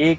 1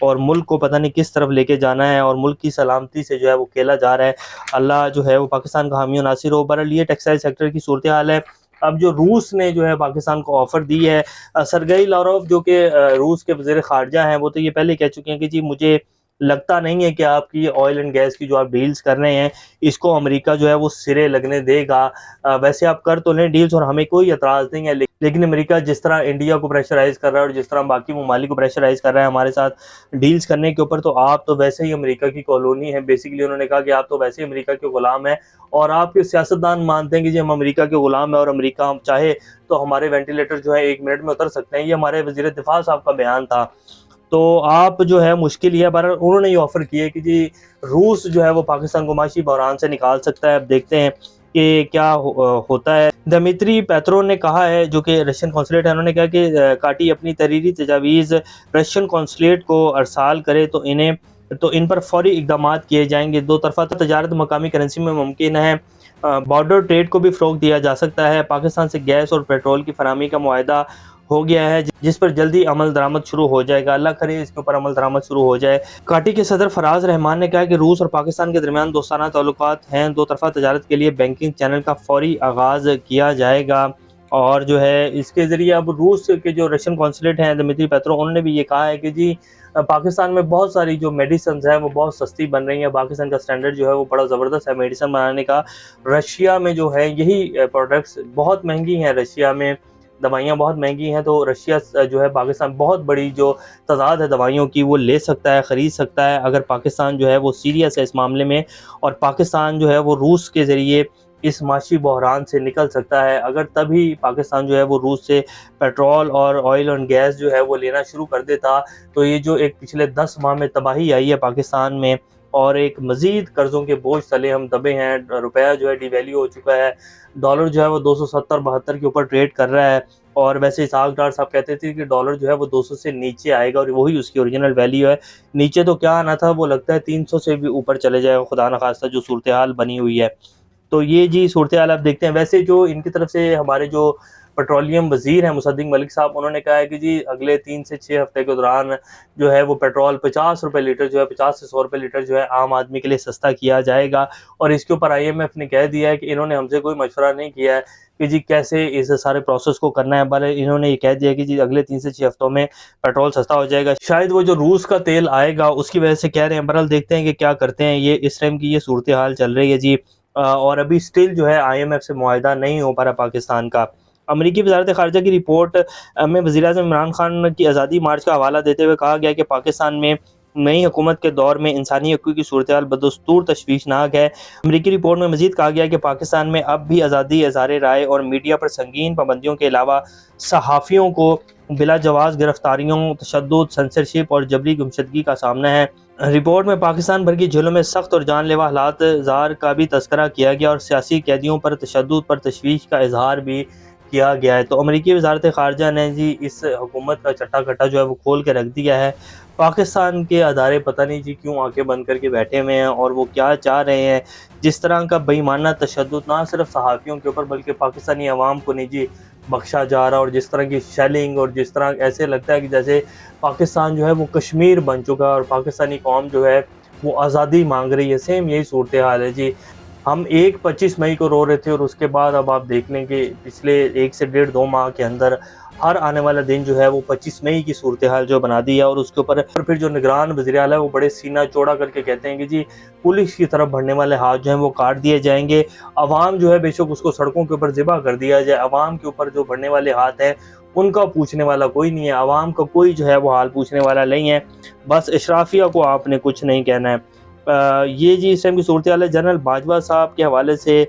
اور ملک کو پتہ نہیں کس طرف لے کے جانا ہے، اور ملک کی سلامتی سے جو ہے وہ کھیلا جا رہا ہے۔ اللہ جو ہے وہ پاکستان کا حامی و ناصر ہو۔ بہرحال یہ ٹیکسٹائل سیکٹر کی صورتحال ہے۔ اب جو روس نے جو ہے پاکستان کو آفر دی ہے، سرگئی لاروف جو کہ روس کے وزیر خارجہ ہیں، وہ تو یہ پہلے کہہ چکے ہیں کہ جی مجھے لگتا نہیں ہے کہ آپ کی آئل اینڈ گیس کی جو آپ ڈیلز کر رہے ہیں اس کو امریکہ جو ہے وہ سرے لگنے دے گا۔ ویسے آپ کر تو لیں ڈیلز اور ہمیں کوئی اعتراض نہیں ہے، لیکن امریکہ جس طرح انڈیا کو پریشرائز کر رہا ہے اور جس طرح باقی ممالک کو پریشرائز کر رہا ہے ہمارے ساتھ ڈیلز کرنے کے اوپر، تو آپ تو ویسے ہی امریکہ کی کالونی ہے۔ بیسیکلی انہوں نے کہا کہ آپ تو ویسے ہی امریکہ کے غلام ہیں، اور آپ کے سیاستدان مانتے ہیں کہ جی ہم امریکہ کے غلام ہیں اور امریکہ ہم چاہے تو ہمارے وینٹیلیٹر جو ہے 1 منٹ میں اتر سکتے ہیں۔ یہ ہمارے وزیر دفاع صاحب کا بیان تھا۔ تو آپ جو ہے مشکل یہ ہے، بہرحال انہوں نے یہ آفر کی ہے کہ جی روس جو ہے وہ پاکستان کو معاشی بحران سے نکال سکتا ہے۔ اب دیکھتے ہیں کہ کیا ہوتا ہے۔ دمیتری پیترو نے کہا ہے، جو کہ رشین قونصلیٹ ہے، انہوں نے کہا کہ کاٹی اپنی تحریری تجاویز رشین قونصلیٹ کو ارسال کرے تو ان پر فوری اقدامات کیے جائیں گے۔ دو طرفہ تجارت مقامی کرنسی میں ممکن ہے۔ بارڈر ٹریڈ کو بھی فروغ دیا جا سکتا ہے۔ پاکستان سے گیس اور پیٹرول کی فراہمی کا معاہدہ ہو گیا ہے، جس پر جلدی عمل درآمد شروع ہو جائے گا۔ اللہ کرے اس کے اوپر عمل درآمد شروع ہو جائے۔ کاٹی کے صدر فراز رحمان نے کہا کہ روس اور پاکستان کے درمیان دوستانہ تعلقات ہیں۔ دو طرفہ تجارت کے لیے بینکنگ چینل کا فوری آغاز کیا جائے گا، اور جو ہے اس کے ذریعے اب روس کے جو رشین قونصلیٹ ہیں دمیتری پیترو، انہوں نے بھی یہ کہا ہے کہ جی پاکستان میں بہت ساری جو میڈیسنز ہیں وہ بہت سستی بن رہی ہیں۔ پاکستان کا سٹینڈرڈ جو ہے وہ بڑا زبردست ہے میڈیسن بنانے کا۔ رشیا میں جو ہے یہی پروڈکٹس بہت مہنگی ہیں، رشیا میں دوائیاں بہت مہنگی ہیں، تو رشیا جو ہے پاکستان بہت بڑی جو تعداد ہے دوائیوں کی وہ لے سکتا ہے، خرید سکتا ہے، اگر پاکستان جو ہے وہ سیریس ہے اس معاملے میں، اور پاکستان جو ہے وہ روس کے ذریعے اس معاشی بحران سے نکل سکتا ہے۔ اگر تبھی پاکستان جو ہے وہ روس سے پیٹرول اور آئل اینڈ گیس جو ہے وہ لینا شروع کر دیتا، تو یہ جو ایک پچھلے 10 ماہ میں تباہی آئی ہے پاکستان میں، اور ایک مزید قرضوں کے بوجھ تلے ہم دبے ہیں، روپیہ جو ہے ڈی ویلیو ہو چکا ہے، ڈالر جو ہے وہ 270-72 کے اوپر ٹریڈ کر رہا ہے، اور ویسے اسحاق ڈار صاحب کہتے تھے کہ ڈالر جو ہے وہ 200 سے نیچے آئے گا، اور وہی اس کی اوریجنل ویلیو ہے۔ نیچے تو کیا آنا تھا، وہ لگتا ہے 300 سے بھی اوپر چلے جائے گا، خدا نخواستہ جو صورتحال بنی ہوئی ہے۔ تو یہ جی صورتحال آپ دیکھتے ہیں۔ ویسے جو ان کی طرف سے ہمارے جو پیٹرولیم وزیر ہیں مصدق ملک صاحب، انہوں نے کہا ہے کہ جی اگلے 3 سے 6 ہفتے کے دوران جو ہے وہ پیٹرول 50 روپے لیٹر جو ہے 50 سے 100 روپے لیٹر جو ہے عام آدمی کے لیے سستا کیا جائے گا، اور اس کے اوپر IMF نے کہہ دیا ہے کہ انہوں نے ہم سے کوئی مشورہ نہیں کیا ہے کہ جی کیسے اس سارے پروسیس کو کرنا ہے، بلکہ انہوں نے یہ کہہ دیا کہ جی اگلے 3 سے 6 ہفتوں میں پیٹرول سستا ہو جائے گا۔ شاید وہ جو روس کا تیل آئے گا اس کی وجہ سے کہہ رہے ہیں، بہرحال دیکھتے ہیں کہ کیا کرتے ہیں۔ یہ اس ٹائم کی یہ صورتحال چل رہی ہے جی، اور ابھی سٹل جو ہے IMF سے معاہدہ نہیں ہو پا رہا پاکستان کا۔ امریکی وزارت خارجہ کی رپورٹ میں وزیراعظم عمران خان کی آزادی مارچ کا حوالہ دیتے ہوئے کہا گیا کہ پاکستان میں نئی حکومت کے دور میں انسانی حقوق کی صورتحال بدستور تشویشناک ہے۔ امریکی رپورٹ میں مزید کہا گیا کہ پاکستان میں اب بھی آزادی اظہار رائے اور میڈیا پر سنگین پابندیوں کے علاوہ صحافیوں کو بلا جواز گرفتاریوں، تشدد، سنسرشپ اور جبری گمشدگی کا سامنا ہے۔ رپورٹ میں پاکستان بھر کی جیلوں میں سخت اور جان لیوا حالات زار کا بھی تذکرہ کیا گیا، اور سیاسی قیدیوں پر تشدد پر تشویش کا اظہار بھی کیا گیا ہے۔ تو امریکی وزارت خارجہ نے جی اس حکومت کا چٹا کٹا جو ہے وہ کھول کے رکھ دیا ہے۔ پاکستان کے ادارے پتہ نہیں جی کیوں آنکھیں بند کر کے بیٹھے ہوئے ہیں، اور وہ کیا چاہ رہے ہیں۔ جس طرح کا بے ایمانہ تشدد نہ صرف صحافیوں کے اوپر بلکہ پاکستانی عوام کو نہیں جی بخشا جا رہا، اور جس طرح کی شیلنگ، اور جس طرح ایسے لگتا ہے کہ جیسے پاکستان جو ہے وہ کشمیر بن چکا ہے اور پاکستانی قوم جو ہے وہ آزادی مانگ رہی ہے۔ سیم یہی صورتحال ہے جی۔ ہم 25 مئی کو رو رہے تھے، اور اس کے بعد اب آپ دیکھ لیں کہ پچھلے 1 سے 1.5-2 ماہ کے اندر ہر آنے والا دن جو ہے وہ 25 مئی کی صورتحال جو بنا دی ہے، اور اس کے اوپر پھر جو نگران وزیر اعلیٰ ہے وہ بڑے سینہ چوڑا کر کے کہتے ہیں کہ جی پولیس کی طرف بڑھنے والے ہاتھ جو ہیں وہ کاٹ دیے جائیں گے۔ عوام جو ہے بے شک اس کو سڑکوں کے اوپر ذبح کر دیا جائے، عوام کے اوپر جو بڑھنے والے ہاتھ ہیں ان کا پوچھنے والا کوئی نہیں ہے، عوام کا کوئی جو ہے وہ حال پوچھنے والا نہیں ہے، بس اشرافیہ کو آپ نے کچھ نہیں کہنا ہے۔ یہ جی اس ٹائم کی صورتحال ہے۔ جنرل باجوہ صاحب کے حوالے سے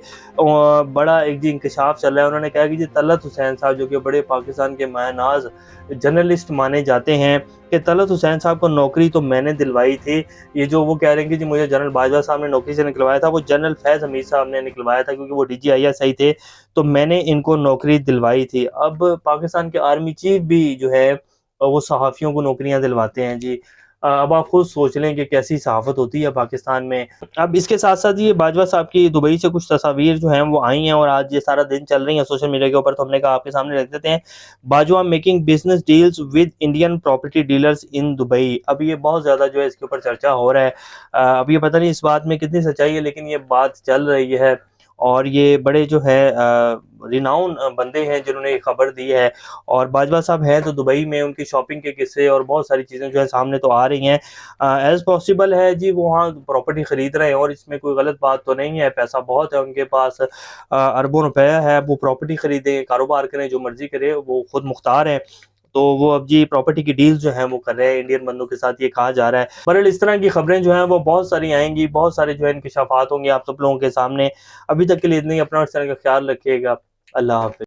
بڑا ایک جی انکشاف چل رہا ہے۔ انہوں نے کہا کہ جی طلعت حسین صاحب جو کہ بڑے پاکستان کے مایہ ناز جرنلسٹ مانے جاتے ہیں، کہ طلعت حسین صاحب کو نوکری تو میں نے دلوائی تھی۔ یہ جو وہ کہہ رہے ہیں کہ جی مجھے جنرل باجوہ صاحب نے نوکری سے نکلوایا تھا، وہ جنرل فیض حمید صاحب نے نکلوایا تھا، کیونکہ وہ DGISI تھے، تو میں نے ان کو نوکری دلوائی تھی۔ اب پاکستان کے آرمی چیف بھی جو ہے وہ صحافیوں کو نوکریاں دلواتے ہیں جی۔ اب آپ خود سوچ لیں کہ کیسی صحافت ہوتی ہے پاکستان میں۔ اب اس کے ساتھ ساتھ یہ باجوہ صاحب کی دبئی سے کچھ تصاویر جو ہیں وہ آئی ہیں اور آج یہ سارا دن چل رہی ہیں سوشل میڈیا کے اوپر، تو ہم نے کہا آپ کے سامنے رکھ دیتے ہیں۔ Bajwa making business deals with Indian property dealers in Dubai. اب یہ بہت زیادہ جو ہے اس کے اوپر چرچا ہو رہا ہے۔ اب یہ پتہ نہیں اس بات میں کتنی سچائی ہے، لیکن یہ بات چل رہی ہے، اور یہ بڑے جو ہے ریناؤن بندے ہیں جنہوں نے یہ خبر دی ہے، اور باجوہ صاحب ہیں تو دبئی میں، ان کی شاپنگ کے قصے اور بہت ساری چیزیں جو ہے سامنے تو آ رہی ہیں۔ ایز پاسبل ہے جی وہ وہاں پراپرٹی خرید رہے ہیں، اور اس میں کوئی غلط بات تو نہیں ہے، پیسہ بہت ہے ان کے پاس، اربوں روپیہ ہے، وہ پراپرٹی خریدیں، کاروبار کریں، جو مرضی کرے، وہ خود مختار ہیں۔ تو وہ اب جی پراپرٹی کی ڈیل جو ہیں وہ کر رہے ہیں انڈین بندوں کے ساتھ، یہ کہا جا رہا ہے۔ بہرحال اس طرح کی خبریں جو ہیں وہ بہت ساری آئیں گی، بہت سارے جو ہے انکشافات ہوں گے آپ سب لوگوں کے سامنے۔ ابھی تک کے لیے اتنے ہی، اپنا اس طرح کا خیال رکھیے گا۔ اللہ حافظ۔